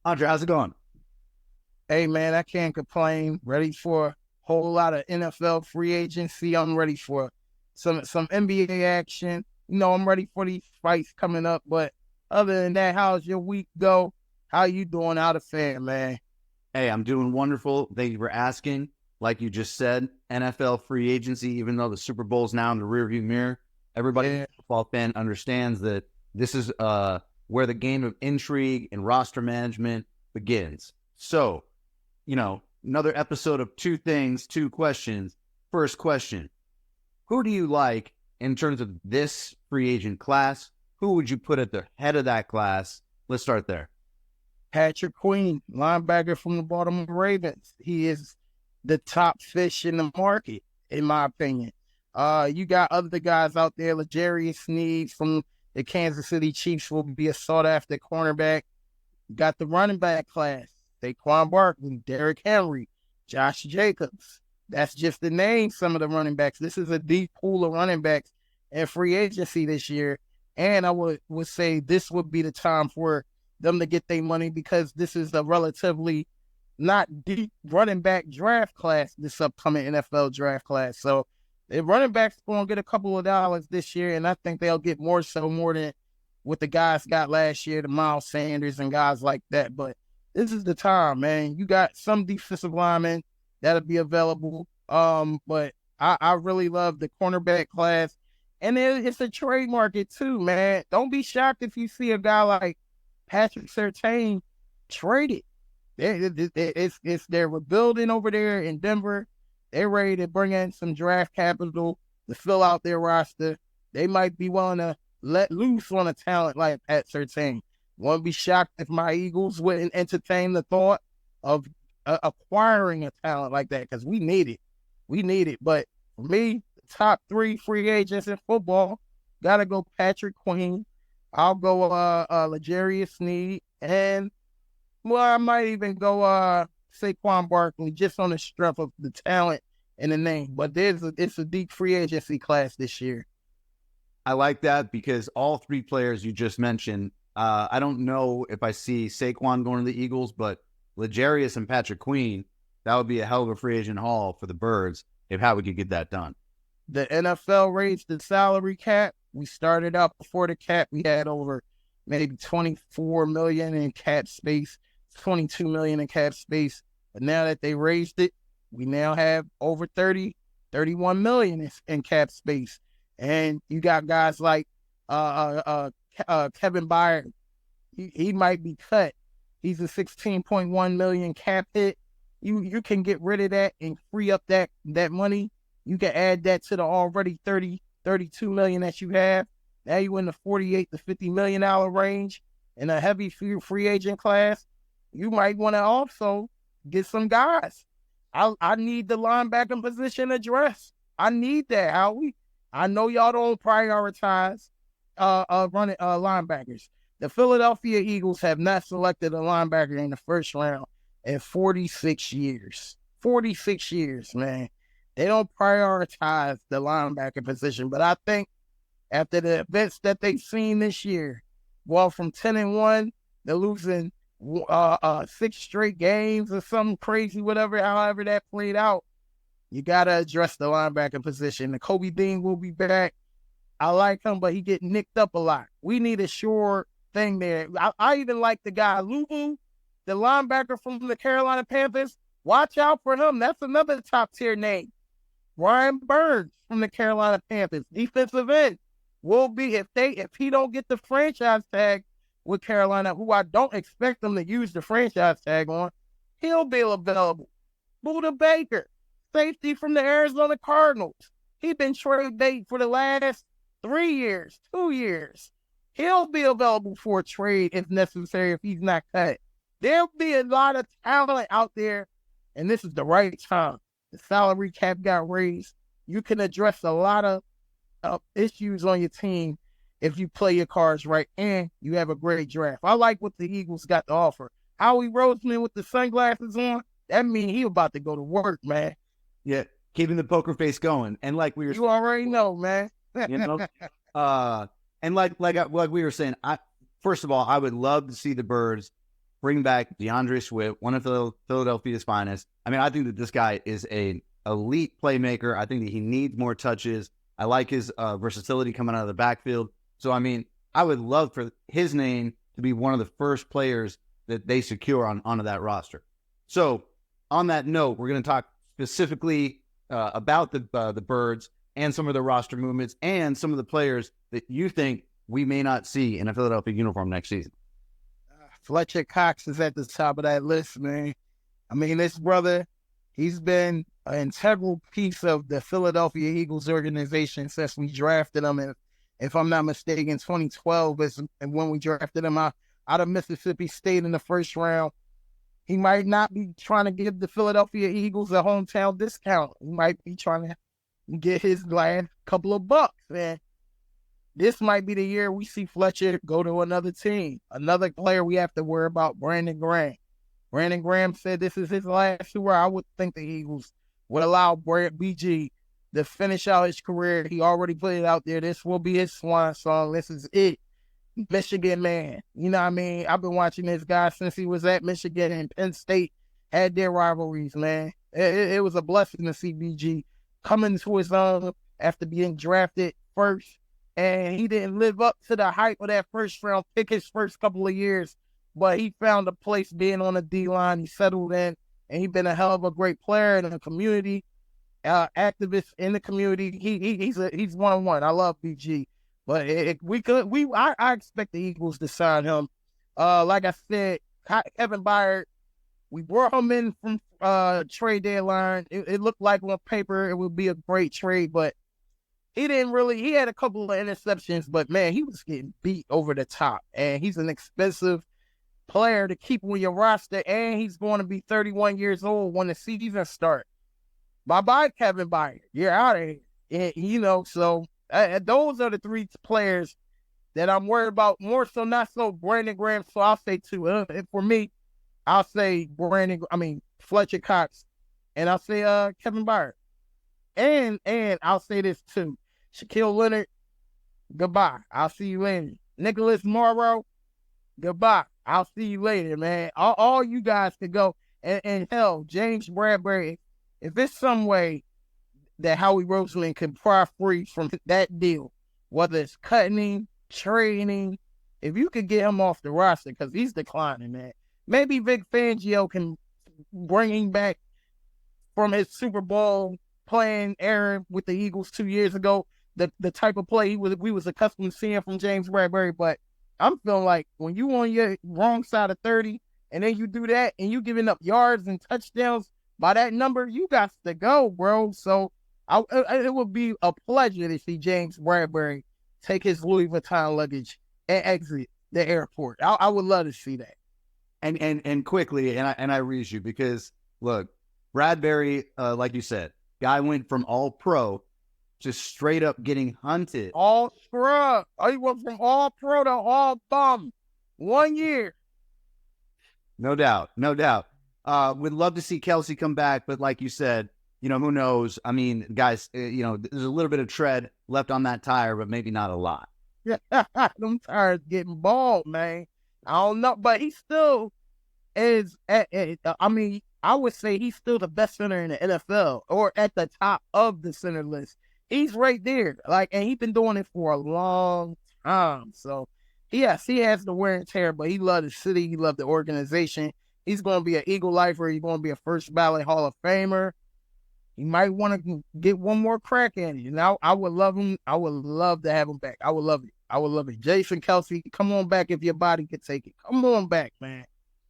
Andre, how's it going? Hey man, I can't complain. Ready for a whole lot of NFL free agency. I'm ready for some NBA action. I'm ready for these fights coming up. But other than that, how's your week go? How you doing out of fan, man? Hey, I'm doing wonderful. Thank you for asking. Like you just said, NFL free agency, even though the Super Bowl's now in the rearview mirror, everybody Yeah, football fan understands that this is where the game of intrigue and roster management begins. So, another episode of two things, two questions. First question, who do you like in terms of this free agent class? Who would you put at the head of that class? Let's start there. Patrick Queen, linebacker from the Baltimore Ravens. He is the top fish in the market, in my opinion. You got other guys out there. L'Jarius Sneed from the Kansas City Chiefs will be a sought-after cornerback. You got the running back class. Saquon Barkley, Derrick Henry, Josh Jacobs. That's just to name some of the running backs. This is a deep pool of running backs and free agency this year. And I would say this would be the time for them to get their money because this is a relatively not deep running back draft class, this upcoming NFL draft class. So the running backs going to get a couple of dollars this year, and I think they'll get more than what the guys got last year, the Miles Sanders and guys like that. But this is the time, man. You got some defensive linemen that'll be available. But I really love the cornerback class. And it's a trade market too, man. Don't be shocked if you see a guy like Patrick Surtain traded. They're rebuilding over there in Denver. They're ready to bring in some draft capital to fill out their roster. They might be willing to let loose on a talent like Pat Surtain. Won't be shocked if my Eagles wouldn't entertain the thought of acquiring a talent like that because we need it. We need it. But for me, the top three free agents in football, gotta go Patrick Queen. I'll go L'Jarius Sneed, and I might even go Saquon Barkley just on the strength of the talent and the name. But it's a deep free agency class this year. I like that because all three players you just mentioned, I don't know if I see Saquon going to the Eagles, but L'Jarius and Patrick Queen, that would be a hell of a free agent haul for the Birds if how we could get that done. The NFL raised the salary cap. We started out before the cap. We had over maybe 24 million in cap space, 22 million in cap space. But now that they raised it, we now have over 31 million in cap space. And you got guys like Kevin Byard. He might be cut. He's a 16.1 million cap hit. You can get rid of that and free up that money. You can add that to the already 32 million that you have. Now you in the 48 to $50 million range in a heavy free agent class. You might want to also get some guys. I need the linebacker position addressed. I need that, Howie. I know y'all don't prioritize running linebackers. The Philadelphia Eagles have not selected a linebacker in the first round in 46 years. 46 years, man. They don't prioritize the linebacker position, but I think after the events that they've seen this year, well, from 10-1, they're losing 6 straight games or something crazy, however that played out. You got to address the linebacker position. The Kobe Dean will be back. I like him, but he get nicked up a lot. We need a sure thing there. I even like the guy, Lubu, the linebacker from the Carolina Panthers. Watch out for him. That's another top-tier name. Ryan Burns from the Carolina Panthers, defensive end, will be if he don't get the franchise tag with Carolina, who I don't expect them to use the franchise tag on, he'll be available. Buda Baker, safety from the Arizona Cardinals. He's been trade bait for the last 3 years, 2 years. He'll be available for a trade if necessary if he's not cut. There'll be a lot of talent out there, and this is the right time. The salary cap got raised. You can address a lot of issues on your team if you play your cards right and you have a great draft. I like what the Eagles got to offer. Howie Roseman with the sunglasses on, that means he about to go to work, man. Yeah, keeping the poker face going. And like we were, you already know, man. And like we were saying, first of all, I would love to see the Birds bring back DeAndre Swift, one of Philadelphia's finest. I mean, I think that this guy is an elite playmaker. I think that he needs more touches. I like his versatility coming out of the backfield. So, I mean, I would love for his name to be one of the first players that they secure onto that roster. So, on that note, we're going to talk specifically about the Birds and some of the roster movements and some of the players that you think we may not see in a Philadelphia uniform next season. Fletcher Cox is at the top of that list, man. I mean, this brother, he's been an integral piece of the Philadelphia Eagles organization since we drafted him. And if I'm not mistaken, 2012 is when we drafted him out of Mississippi State in the first round. He might not be trying to give the Philadelphia Eagles a hometown discount. He might be trying to get his last couple of bucks, man. This might be the year we see Fletcher go to another team. Another player we have to worry about, Brandon Graham. Brandon Graham said this is his last tour. I would think the Eagles would allow BG to finish out his career. He already put it out there. This will be his swan song. This is it. Michigan man. You know what I mean? I've been watching this guy since he was at Michigan, and Penn State had their rivalries, man. It was a blessing to see BG coming to his own after being drafted first. And he didn't live up to the hype of that first round pick his first couple of years. But he found a place being on the D-line. He settled in, and he's been a hell of a great player in the community, activist in the community. He's one-on-one. I love BG. But I expect the Eagles to sign him. Like I said, Kevin Byard, we brought him in from trade deadline. It looked like on paper it would be a great trade, but he had a couple of interceptions, but man, he was getting beat over the top. And he's an expensive player to keep on your roster, and he's going to be 31 years old when the season starts. Bye-bye, Kevin Byard. You're out of here. And, so those are the three players that I'm worried about. More so, not so Brandon Graham, so I'll say two. And for me, I'll say Fletcher Cox, and I'll say Kevin Byard. And I'll say this too. Shaquille Leonard, goodbye. I'll see you later. Nicholas Morrow, goodbye. I'll see you later, man. All you guys can go. And hell, James Bradbury, if there's some way that Howie Roseman can pry free from that deal, whether it's cutting him, trading him, if you could get him off the roster, because he's declining, man. Maybe Vic Fangio can bring him back from his Super Bowl playing era with the Eagles 2 years ago, the type of play we was accustomed to seeing from James Bradbury. But I'm feeling like when you on your wrong side of 30 and then you do that and you giving up yards and touchdowns by that number, you got to go, bro. So it would be a pleasure to see James Bradbury take his Louis Vuitton luggage and exit the airport. I would love to see that. And quickly, and I read you because look, Bradbury, like you said, guy went from all pro to straight up getting hunted. All scrub. He went from all pro to all bum. 1 year. No doubt. We'd love to see Kelsey come back, but like you said, who knows? I mean, guys, there's a little bit of tread left on that tire, but maybe not a lot. Yeah, them tires getting bald, man. I don't know, but he still is. I would say he's still the best center in the NFL, or at the top of the center list. He's right there, and he's been doing it for a long time. So, yes, he has the wear and tear, but he loved the city, he loved the organization. He's going to be an Eagle lifer. He's going to be a first ballot Hall of Famer. He might want to get one more crack at it. Now, I would love him. I would love to have him back. I would love it. Jason Kelsey, come on back if your body can take it. Come on back, man.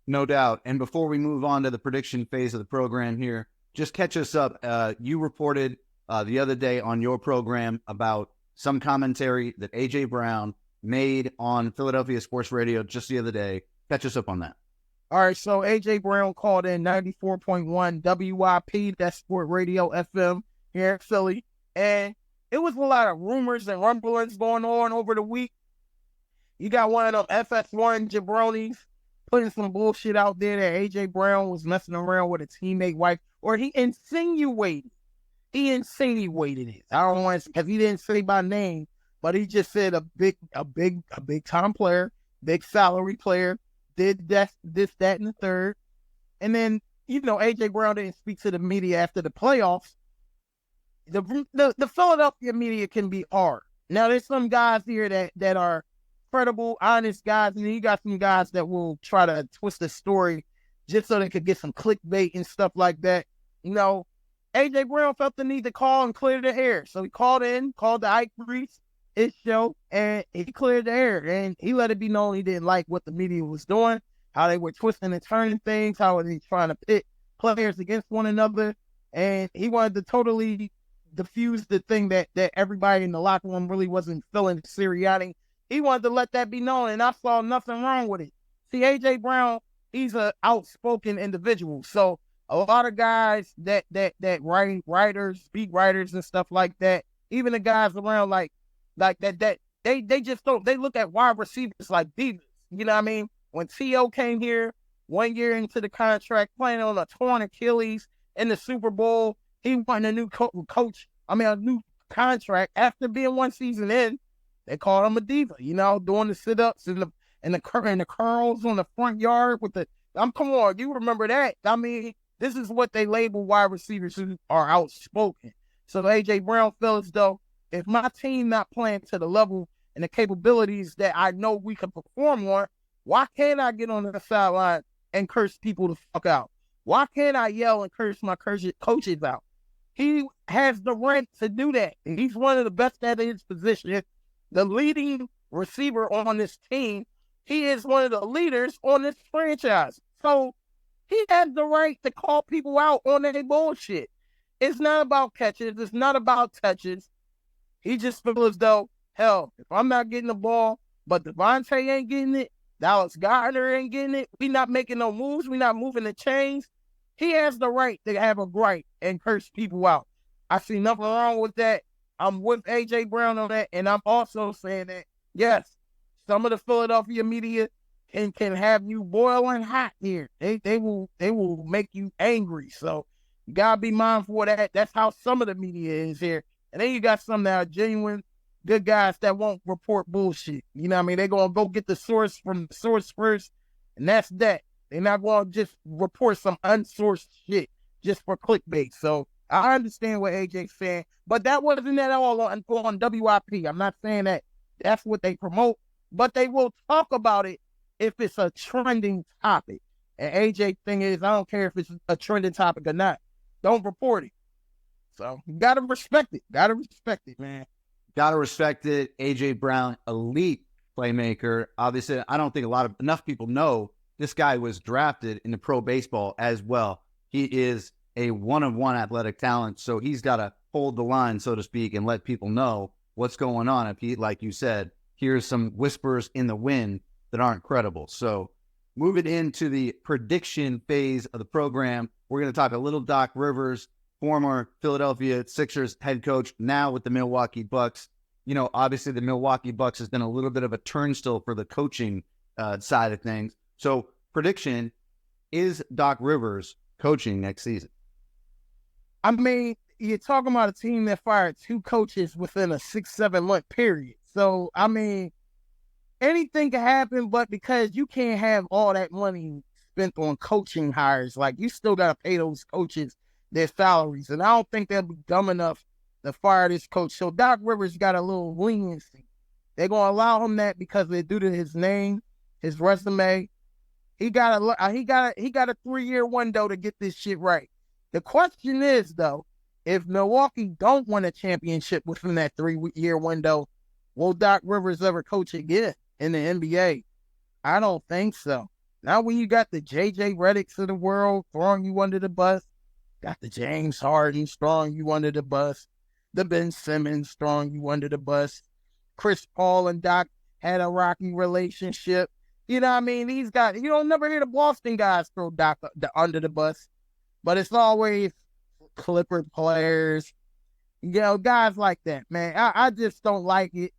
No doubt. And before we move on to the prediction phase of the program here, just catch us up. You reported the other day on your program about some commentary that A.J. Brown made on Philadelphia Sports Radio just the other day. Catch us up on that. All right, so A.J. Brown called in 94.1 WYP, that's Sport Radio FM here in Philly. And it was a lot of rumors and rumblings going on over the week. You got one of them FS1 jabronis putting some bullshit out there that A.J. Brown was messing around with a teammate wife, or he insinuated it. I don't want to, because he didn't say by name, but he just said a big time player, big salary player, did this, that, and the third. And then, A.J. Brown didn't speak to the media after the playoffs. The Philadelphia media can be hard. Now, there's some guys here that are credible, honest guys, and then you got some guys that will try to twist the story just so they could get some clickbait and stuff like that. A.J. Brown felt the need to call and clear the air. So he called the Ike Reese, his show, and he cleared the air. And he let it be known he didn't like what the media was doing, how they were twisting and turning things, how they were trying to pit players against one another. And he wanted to totally diffuse the thing that everybody in the locker room really wasn't feeling Sirianni. He wanted to let that be known, and I saw nothing wrong with it. See, A.J. Brown, he's an outspoken individual. So a lot of guys that writers, beat writers and stuff like that, even the guys around like that, they just don't, they look at wide receivers like divas. You know what I mean? When T.O. came here 1 year into the contract, playing on a torn Achilles in the Super Bowl, he wanted a new a new contract. After being one season in, they called him a diva, doing the sit-ups and the curls on the front yard with the, come on, you remember that. I mean, this is what they label wide receivers who are outspoken. So A.J. Brown felt as though if my team not playing to the level and the capabilities that I know we can perform on, why can't I get on the sideline and curse people the fuck out? Why can't I yell and curse my coaches out? He has the right to do that. He's one of the best at his position. The leading receiver on this team. He is one of the leaders on this franchise. So he has the right to call people out on their bullshit. It's not about catches. It's not about touches. He just feels as though, hell, if I'm not getting the ball, but Devontae ain't getting it, Dallas Goedert ain't getting it, we not making no moves, we not moving the chains, he has the right to have a gripe and curse people out. I see nothing wrong with that. I'm with A.J. Brown on that, and I'm also saying that, yes, some of the Philadelphia media can have you boiling hot here. They will make you angry. So you gotta be mindful of that. That's how some of the media is here. And then you got some that are genuine, good guys that won't report bullshit. You know what I mean? They're gonna go get the source from the source first, and that's that. They're not gonna just report some unsourced shit just for clickbait. So I understand what AJ's saying, but that wasn't at all on WIP. I'm not saying that that's what they promote, but they will talk about it if it's a trending topic. And AJ thing is, I don't care if it's a trending topic or not. Don't report it. So you gotta respect it. Gotta respect it, man. Gotta respect it. AJ Brown, elite playmaker. Obviously, I don't think enough people know this guy was drafted into pro baseball as well. He is a one-of-one athletic talent, so he's got to hold the line, so to speak, and let people know what's going on. If he, like you said, here's some whispers in the wind that aren't credible. So moving into the prediction phase of the program, we're going to talk a little Doc Rivers, former Philadelphia Sixers head coach, now with the Milwaukee Bucks. Obviously the Milwaukee Bucks has been a little bit of a turnstile for the coaching side of things. So prediction, is Doc Rivers coaching next season? I mean, you're talking about a team that fired 2 coaches within a 6-7 month period. So, I mean, anything can happen, but because you can't have all that money spent on coaching hires, like you still got to pay those coaches their salaries. And I don't think they'll be dumb enough to fire this coach. So Doc Rivers got a little leniency. They're going to allow him that because they're due to his name, his resume. He got a 3-year window to get this shit right. The question is, though, if Milwaukee don't win a championship within that 3-year window, will Doc Rivers ever coach again in the NBA? I don't think so. Now when you got the J.J. Redicks of the world throwing you under the bus, got the James Harden throwing you under the bus, the Ben Simmons throwing you under the bus, Chris Paul and Doc had a rocky relationship. You know what I mean? These guys, you don't never hear the Boston guys throw Doc under the bus. But it's always Clipper players, guys like that, man. I just don't like it.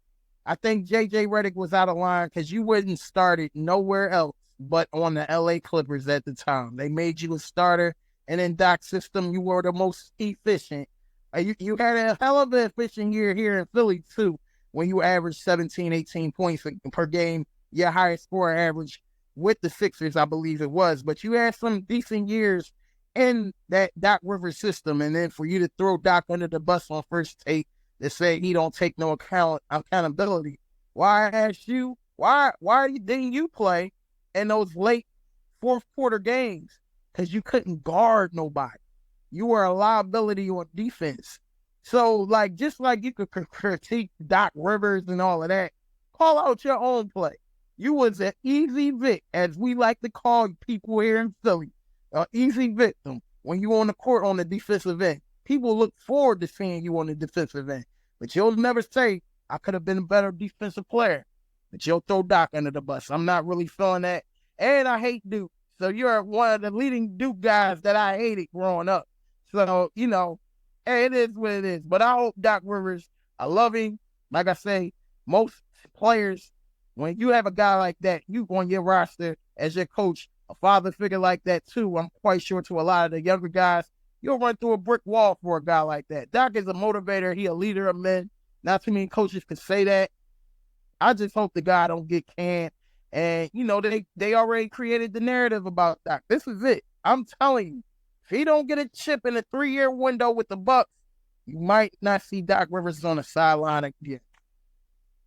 I think J.J. Redick was out of line because you wouldn't start it nowhere else but on the L.A. Clippers at the time. They made you a starter, and in Doc's system, you were the most efficient. You had a hell of an efficient year here in Philly, too, when you averaged 17, 18 points per game. Your highest score average with the Sixers, I believe it was. But you had some decent years in that Doc Rivers system, and then for you to throw Doc under the bus on first take to say he don't take no accountability. Why I asked you, why didn't you play in those late fourth quarter games? Because you couldn't guard nobody. You were a liability on defense. So, like, just like you could critique Doc Rivers and all of that, call out your own play. You was an easy Vic, as we like to call people here in Philly, an easy victim when you on the court on the defensive end. People look forward to seeing you on the defensive end, but you'll never say, I could have been a better defensive player, but you'll throw Doc under the bus. I'm not really feeling that, and I hate Duke. So you're one of the leading Duke guys that I hated growing up. So, you know, hey, it is what it is. But I hope Doc Rivers, I love him. Like I say, most players, when you have a guy like that, you on your roster as your coach, a father figure like that too, I'm quite sure to a lot of the younger guys, you'll run through a brick wall for a guy like that. Doc is a motivator. He a leader of men. Not too many coaches can say that. I just hope the guy don't get canned. And, you know, they already created the narrative about Doc. This is it. I'm telling you, if he don't get a chip in a 3-year window with the Bucks, you might not see Doc Rivers on the sideline again.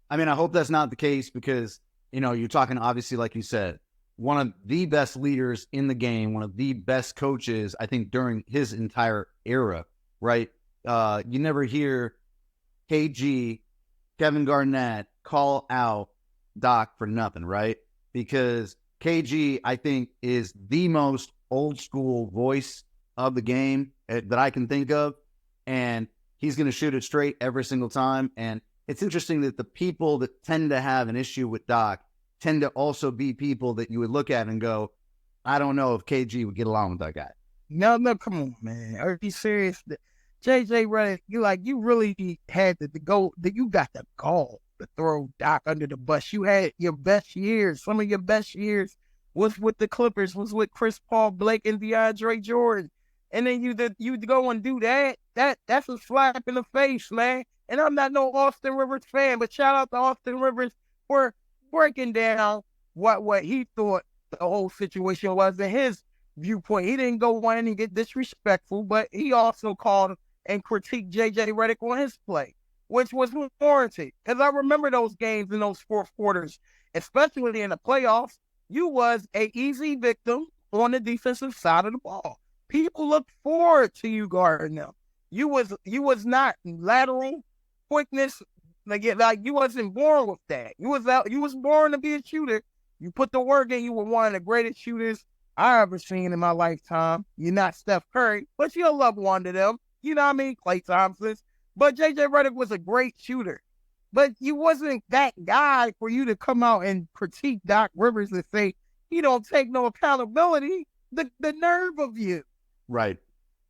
I mean, I hope that's not the case because, you know, you're talking, obviously, like you said, one of the best leaders in the game, one of the best coaches, I think, during his entire era, right? You never hear KG, Kevin Garnett call out Doc for nothing, right? Because KG, I think, is the most old school voice of the game that I can think of, and he's going to shoot it straight every single time. And it's interesting that the people that tend to have an issue with Doc tend to also be people that you would look at and go, I don't know if KG would get along with that guy. No, come on, man. Are you serious? JJ Redick, you really had to go, you got the gall to throw Doc under the bus. You had your best years. Some of your best years was with the Clippers, was with Chris Paul, Blake, and DeAndre Jordan. And then you go and do that. That's a slap in the face, man. And I'm not no Austin Rivers fan, but shout out to Austin Rivers for breaking down what he thought the whole situation was in his viewpoint. He didn't go on and get disrespectful, but he also called and critiqued JJ Redick on his play, which was warranted. Because I remember those games in those fourth quarters, especially in the playoffs, you was a easy victim on the defensive side of the ball. People look forward to you guarding them. You was not lateral quickness, like you wasn't born with that. You was born to be a shooter. You put the work in. You were one of the greatest shooters I ever seen in my lifetime. You're not Steph Curry, but you'll love one of them. You know what I mean? Klay Thompson. But JJ Redick was a great shooter. But you wasn't that guy for you to come out and critique Doc Rivers and say he don't take no accountability. The nerve of you. Right.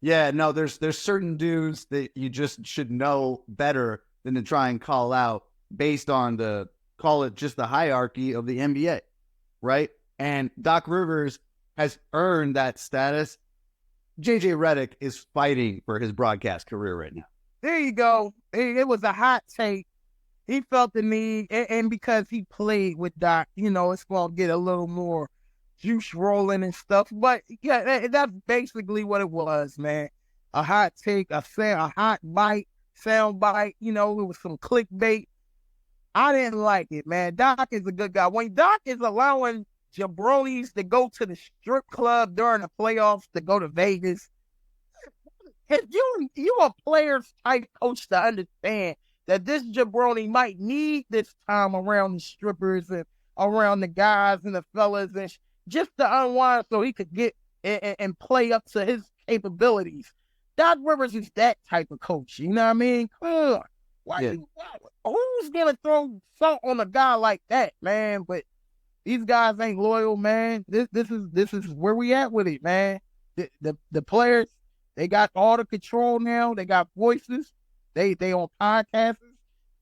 Yeah, no, there's certain dudes that you just should know better than to try and call out based on the hierarchy of the NBA, right? And Doc Rivers has earned that status. JJ Redick is fighting for his broadcast career right now. There you go. It was a hot take. He felt the need, and because he played with Doc, you know, it's going to get a little more juice rolling and stuff. But yeah, that's basically what it was, man. A hot take, a hot bite, sound bite. You know, it was some clickbait. I didn't like it, man. Doc is a good guy. When Doc is allowing jabronis to go to the strip club during the playoffs, to go to Vegas, you a player's type coach to understand that this jabroni might need this time around the strippers and around the guys and the fellas and just to unwind so he could get and play up to his capabilities. Doc Rivers is that type of coach. You know what I mean? Come on. Who's going to throw salt on a guy like that, man? But these guys ain't loyal, man. This is where we at with it, man. The players, they got all the control now. They got voices. They on podcasts.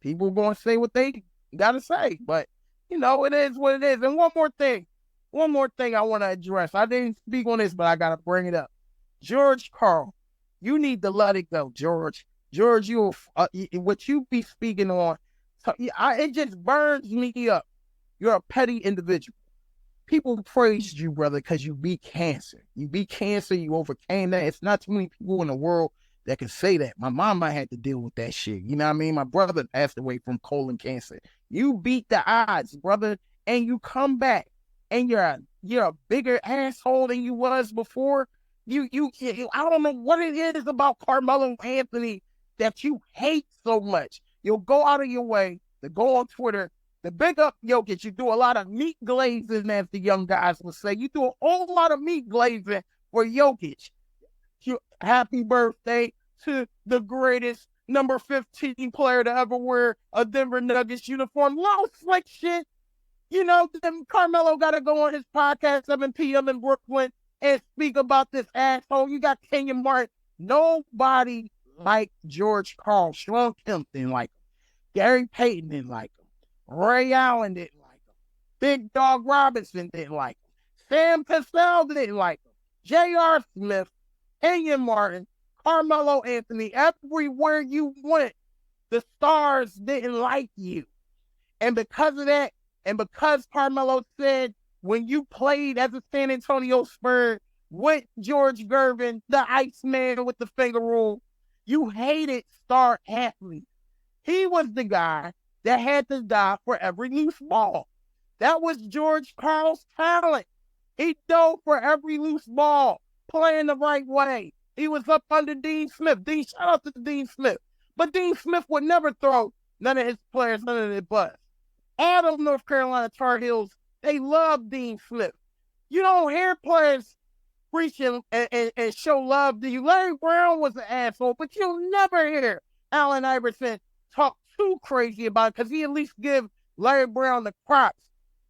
People going to say what they got to say. But, you know, it is what it is. And one more thing I want to address. I didn't speak on this, but I got to bring it up. George Karl, you need to let it go, George. George, what you be speaking on, it just burns me up. You're a petty individual. people praised you, brother, because you beat cancer. You beat cancer. You overcame that. It's not too many people in the world that can say that. My mama had to deal with that shit. You know what I mean? My brother passed away from colon cancer. You beat the odds, brother, and you come back, and you're a bigger asshole than you was before. I don't know what it is about Carmelo Anthony that you hate so much. You'll go out of your way to go on Twitter to big up Jokic. You do a lot of meat glazing, as the young guys would say. You do a whole lot of meat glazing for Jokic. Happy birthday to the greatest number 15 player to ever wear a Denver Nuggets uniform. Low slick shit. You know, then Carmelo got to go on his podcast, 7 p.m. in Brooklyn, and speak about this asshole. You got Kenyon Martin. Nobody liked George Karl. Sean Kemp didn't like him. Gary Payton didn't like him. Ray Allen didn't like him. Big Dog Robinson didn't like him. Sam Cassell didn't like him. J.R. Smith, Kenyon Martin, Carmelo Anthony, everywhere you went, the stars didn't like you. And because of that, and because Carmelo said when you played as a San Antonio Spur with George Gervin, the Iceman with the finger rule, you hated star athletes. He was the guy that had to die for every loose ball. That was George Karl's talent. He dove for every loose ball, playing the right way. He was up under Dean Smith. Shout out to Dean Smith. But Dean Smith would never throw none of his players under the bus. All those North Carolina Tar Heels, they love Dean Smith. You don't hear players preaching and show love to you. Larry Brown was an asshole, but you'll never hear Allen Iverson talk too crazy about it because he at least give Larry Brown the props.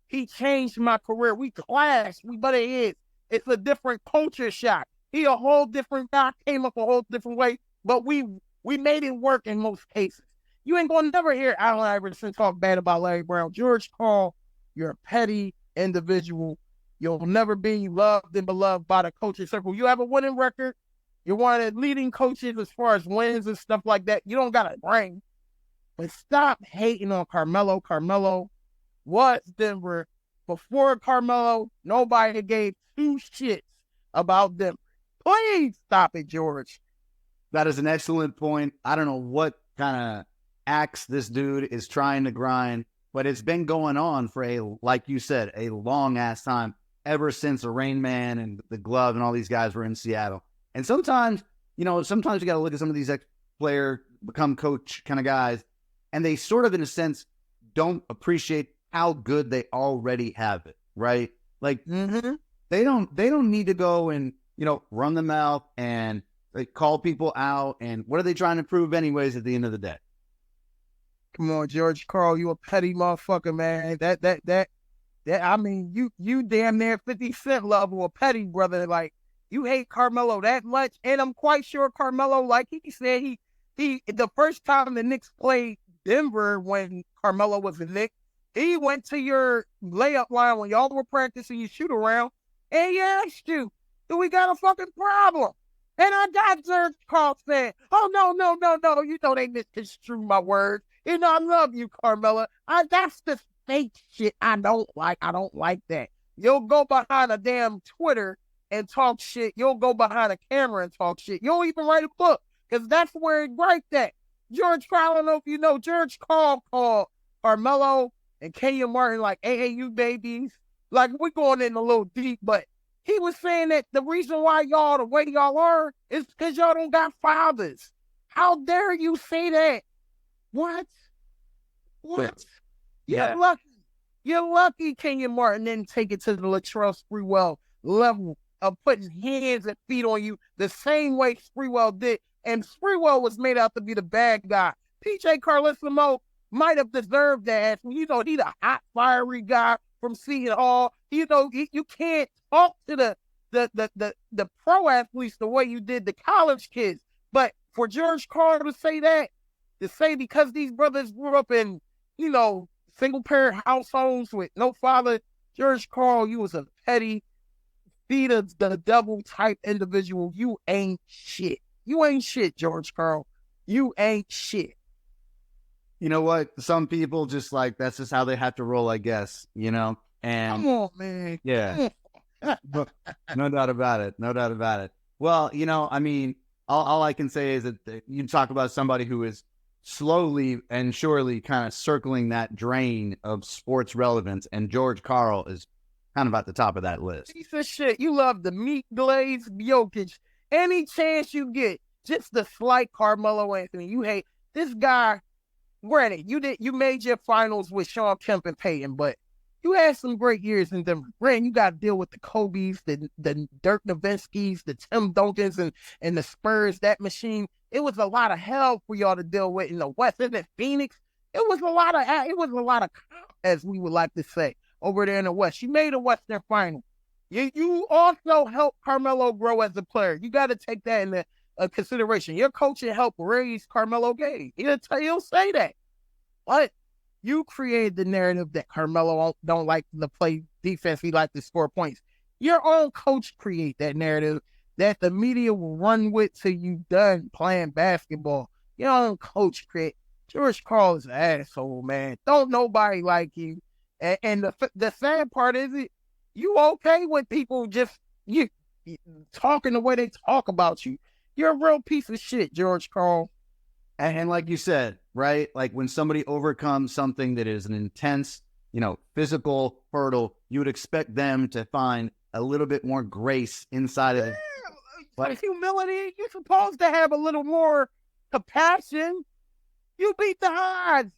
He changed my career. We clashed. We butt heads. It's a different culture shock. He a whole different guy, came up a whole different way, but we made it work in most cases. You ain't gonna never hear Allen Iverson talk bad about Larry Brown. George Karl, you're a petty individual. You'll never be loved and beloved by the coaching circle. You have a winning record. You're one of the leading coaches as far as wins and stuff like that. You don't got a ring. But stop hating on Carmelo. Carmelo was Denver. Before Carmelo, nobody gave two shits about Denver. Please stop it, George. That is an excellent point. I don't know what kind of axe this dude is trying to grind, but it's been going on for like you said, a long ass time, ever since the Rain Man and the Glove and all these guys were in Seattle. And sometimes you got to look at some of these ex-player, become coach kind of guys, and they sort of, in a sense, don't appreciate how good they already have it, right? Like, they don't need to go and, run them out and call people out. And what are they trying to prove anyways at the end of the day? Come on, George Karl, you a petty motherfucker, man. That I mean, you damn near 50 Cent level of petty, brother. Like, you hate Carmelo that much. And I'm quite sure Carmelo, like he said, he the first time the Knicks played Denver when Carmelo was a Knick, he went to your layup line when y'all were practicing your shoot around, and he asked you, do we got a fucking problem? And I got George Karl saying, oh, no, you know they misconstrue my words. I love you, Carmelo. That's the fake shit I don't like. I don't like that. You'll go behind a damn Twitter and talk shit. You'll go behind a camera and talk shit. You'll even write a book, because that's where it write that. George Karl, I don't know if you know, George Karl called Carmelo and Kenyon Martin like AAU babies. Like, we're going in a little deep, but he was saying that the reason why y'all the way y'all are is because y'all don't got fathers. How dare you say that? What? Yeah. You're lucky Kenyon Martin didn't take it to the Latrell Sprewell level of putting hands and feet on you the same way Sprewell did. And Sprewell was made out to be the bad guy. PJ Carlesimo might have deserved that. He's a hot, fiery guy from Seton Hall. You can't talk to the pro athletes the way you did the college kids. But for George Karl to say that, to say because these brothers grew up in, single parent households with no father, George Karl, you was a petty, feed the devil type individual. You ain't shit. You ain't shit, George Karl. You ain't shit. You know what? Some people just that's just how they have to roll, I guess, And come on, man. yeah, no doubt about it. No doubt about it. Well, I mean, all I can say is that you talk about somebody who is slowly and surely kind of circling that drain of sports relevance, and George Karl is kind of at the top of that list. Piece of shit. You love the meat glazed Jokic. Any chance you get, just the slight Carmelo Anthony. You hate this guy. Granted, you made your finals with Sean Kemp and Peyton, but you had some great years in Denver. Granted, you got to deal with the Kobe's, the Dirk Nowitzki's, the Tim Duncans, and the Spurs. That machine. It was a lot of hell for y'all to deal with in the West. And in Phoenix, it was a lot of, as we would like to say, over there in the West. You made a Western Final. You also helped Carmelo grow as a player. You got to take that into consideration. Your coaching helped raise Carmelo Gay. He'll say that. But you created the narrative that Carmelo don't like to play defense. He like to score points. Your own coach create that narrative that the media will run with till you done playing basketball. Your own coach create. George Karl is an asshole, man. Don't nobody like you. And the sad part is you okay with people just you talking the way they talk about you. You're a real piece of shit, George Karl. And like you said, right? Like when somebody overcomes something that is an intense, physical hurdle, you would expect them to find a little bit more grace inside of it. But humility, you're supposed to have a little more compassion. You beat the odds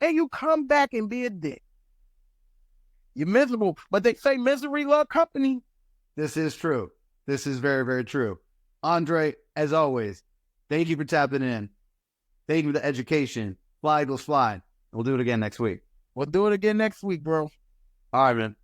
and you come back and be a dick. You're miserable, but they say misery love company. This is true. This is very, very true. Andre, as always, thank you for tapping in. Thank you for the education. Fly, Eagles, fly. We'll do it again next week. We'll do it again next week, bro. All right, man.